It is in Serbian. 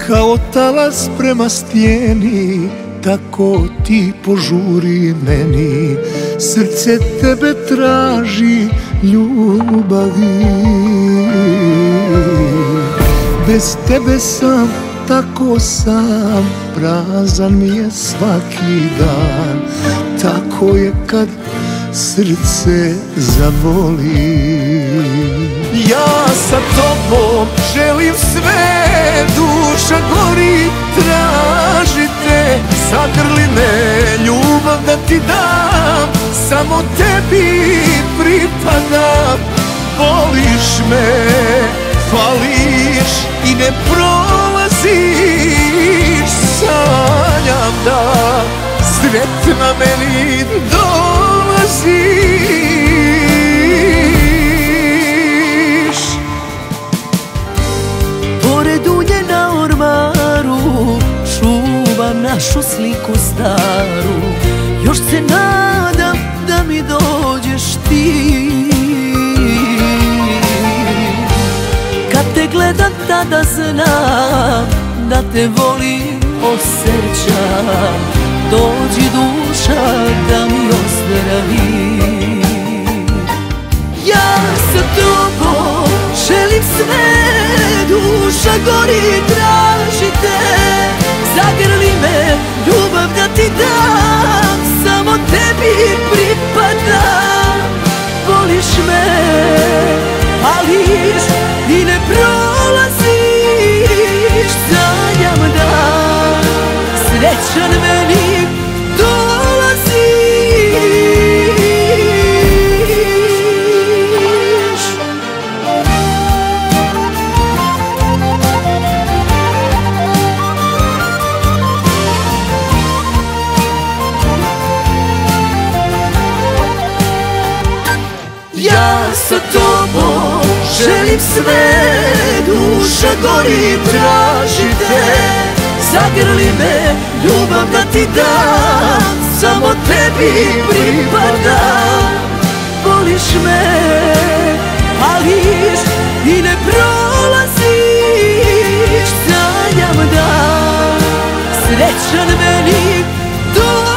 Kao talas prema stijeni, tako ti požuri meni. Srce tebe traži ljubavi. Bez tebe sam tako sam, prazan mi je svaki dan. Tako je kad srce zavoli. Ja sa tobom želim sve, duša gori, tražite. Zagrli me, ljubav da ti dam, samo tebi pripadam. Voliš me, fališ i ne prolaziš. Sanjam da sretna meni dolaziš. Pored ulje na ormaru čuvam našu sliku staru. Još se nadam da mi dođeš ti. Kad te gledam tada znam da te volim, osjećam. Dođi duša da mi ozdravi. Ja sa tobom želim sve, duša gori, tražite. Zagrli me, ljubav da ti dam, samo tebi pripadam. Voliš me, pališ i ne prolaziš. Sanjam da srećan meni dolaziš. Ja sa tobom želim sve, duša gori, tražite. Zagrli me, ljubav da ti dam, samo tebi pripadam. Voliš me, pališ i ne prolaziš. Sanjam da srećan meni dolaziš.